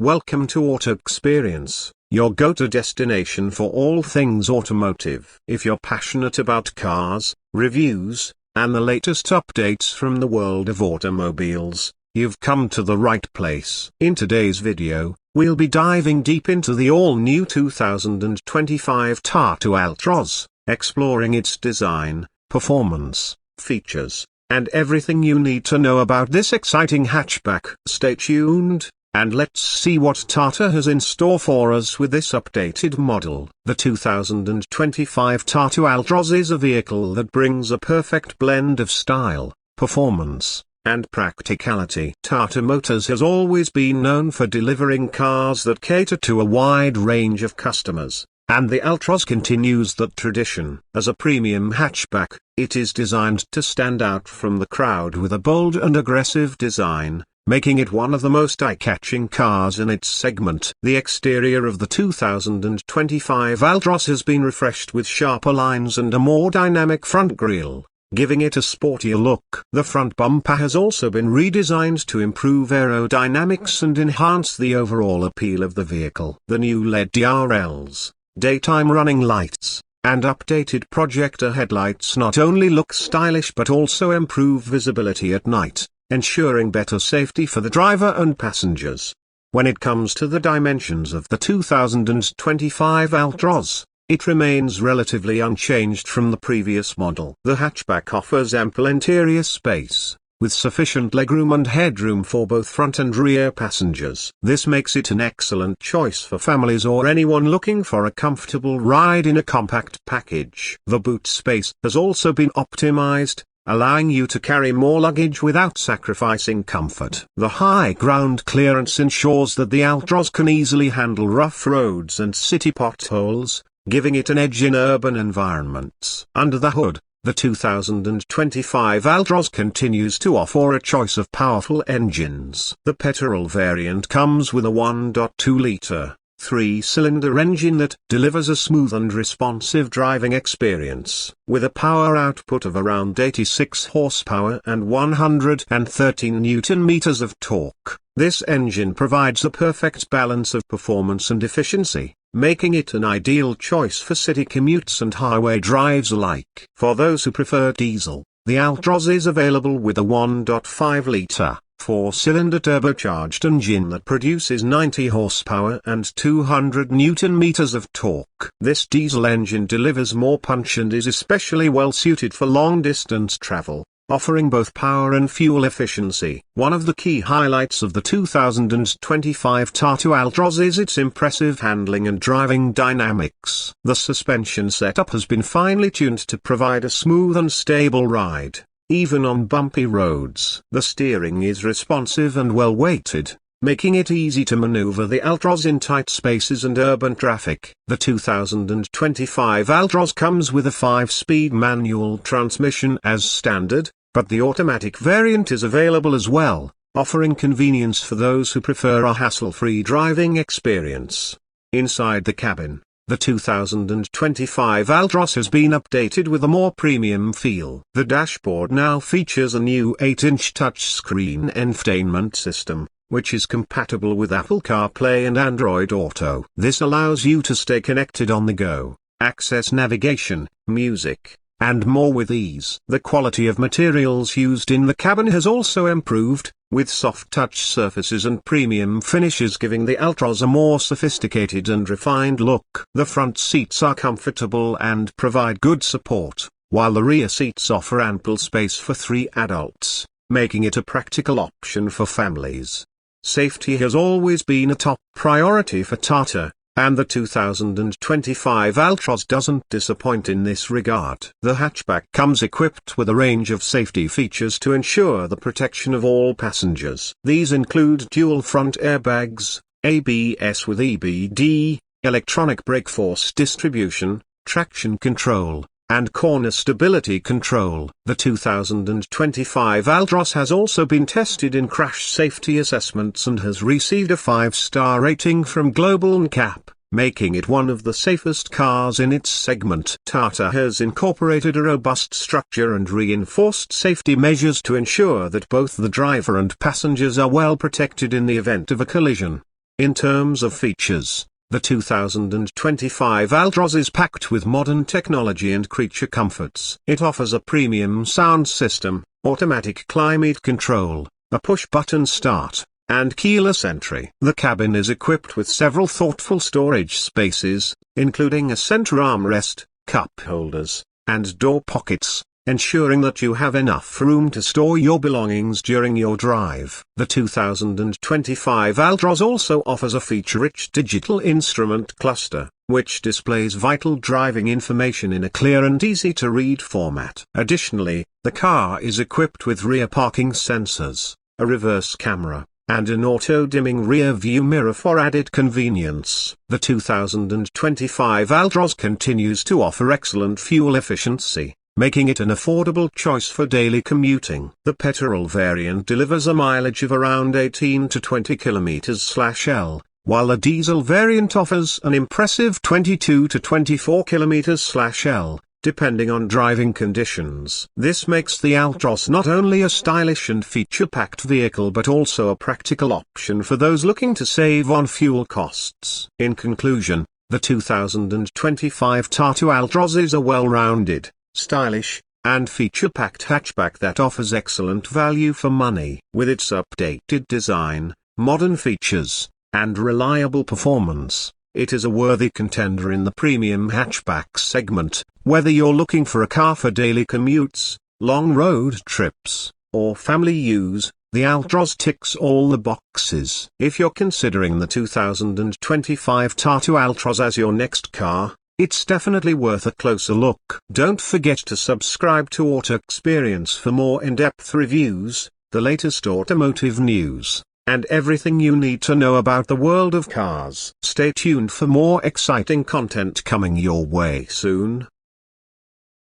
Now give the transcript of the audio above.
Welcome to Auto Experience, your go-to destination for all things automotive. If you're passionate about cars, reviews, and the latest updates from the world of automobiles, you've come to the right place. In today's video, we'll be diving deep into the all-new 2025 Tata Altroz, exploring its design, performance, features, and everything you need to know about this exciting hatchback. Stay tuned, and let's see what Tata has in store for us with this updated model. The 2025 Tata Altroz is a vehicle that brings a perfect blend of style, performance, and practicality. Tata Motors has always been known for delivering cars that cater to a wide range of customers, and the Altroz continues that tradition. As a premium hatchback, it is designed to stand out from the crowd with a bold and aggressive design, making it one of the most eye-catching cars in its segment. The exterior of the 2025 Altroz has been refreshed with sharper lines and a more dynamic front grille, giving it a sportier look. The front bumper has also been redesigned to improve aerodynamics and enhance the overall appeal of the vehicle. The new LED DRLs, daytime running lights, and updated projector headlights not only look stylish but also improve visibility at night, ensuring better safety for the driver and passengers. When it comes to the dimensions of the 2025 Altroz, it remains relatively unchanged from the previous model. The hatchback offers ample interior space, with sufficient legroom and headroom for both front and rear passengers. This makes it an excellent choice for families or anyone looking for a comfortable ride in a compact package. The boot space has also been optimized, allowing you to carry more luggage without sacrificing comfort. The high ground clearance ensures that the Altroz can easily handle rough roads and city potholes, giving it an edge in urban environments. Under the hood, the 2025 Altroz continues to offer a choice of powerful engines. The petrol variant comes with a 1.2-liter, 3-cylinder engine that delivers a smooth and responsive driving experience. With a power output of around 86 horsepower and 113 newton-meters of torque, this engine provides a perfect balance of performance and efficiency, making it an ideal choice for city commutes and highway drives alike. For those who prefer diesel, the Altroz is available with a 1.5-liter, 4-cylinder turbocharged engine that produces 90 horsepower and 200 newton-meters of torque. This diesel engine delivers more punch and is especially well suited for long-distance travel, offering both power and fuel efficiency. One of the key highlights of the 2025 Tata Altroz is its impressive handling and driving dynamics. The suspension setup has been finely tuned to provide a smooth and stable ride, even on bumpy roads. The steering is responsive and well-weighted, making it easy to maneuver the Altroz in tight spaces and urban traffic. The 2025 Altroz comes with a 5-speed manual transmission as standard, but the automatic variant is available as well, offering convenience for those who prefer a hassle-free driving experience. Inside the cabin, the 2025 Altroz has been updated with a more premium feel. The dashboard now features a new 8-inch touchscreen infotainment system, which is compatible with Apple CarPlay and Android Auto. This allows you to stay connected on the go, access navigation, music, and more with ease. The quality of materials used in the cabin has also improved, with soft touch surfaces and premium finishes giving the Altroz a more sophisticated and refined look. The front seats are comfortable and provide good support, while the rear seats offer ample space for 3 adults, making it a practical option for families. Safety has always been a top priority for Tata, and the 2025 Altroz doesn't disappoint in this regard. The hatchback comes equipped with a range of safety features to ensure the protection of all passengers. These include dual front airbags, ABS with EBD, electronic brake force distribution, traction control, and corner stability control. The 2025 Altroz has also been tested in crash safety assessments and has received a 5-star rating from Global NCAP, making it one of the safest cars in its segment. Tata has incorporated a robust structure and reinforced safety measures to ensure that both the driver and passengers are well protected in the event of a collision. In terms of features, the 2025 Altroz is packed with modern technology and creature comforts. It offers a premium sound system, automatic climate control, a push-button start, and keyless entry. The cabin is equipped with several thoughtful storage spaces, including a center armrest, cup holders, and door pockets, ensuring that you have enough room to store your belongings during your drive. The 2025 Altroz also offers a feature-rich digital instrument cluster, which displays vital driving information in a clear and easy-to-read format. Additionally, the car is equipped with rear parking sensors, a reverse camera, and an auto-dimming rear-view mirror for added convenience. The 2025 Altroz continues to offer excellent fuel efficiency, making it an affordable choice for daily commuting. The petrol variant delivers a mileage of around 18 to 20 km/L, while the diesel variant offers an impressive 22 to 24 km/L, depending on driving conditions. This makes the Altroz not only a stylish and feature-packed vehicle but also a practical option for those looking to save on fuel costs. In conclusion, the 2025 Tata Altroz is a well-rounded, stylish, and feature-packed hatchback that offers excellent value for money. With its updated design, modern features, and reliable performance, it is a worthy contender in the premium hatchback segment. Whether you're looking for a car for daily commutes, long road trips, or family use, the Altroz ticks all the boxes. If you're considering the 2025 Tata Altroz as your next car, it's definitely worth a closer look. Don't forget to subscribe to Auto Experience for more in-depth reviews, the latest automotive news, and everything you need to know about the world of cars. Stay tuned for more exciting content coming your way soon.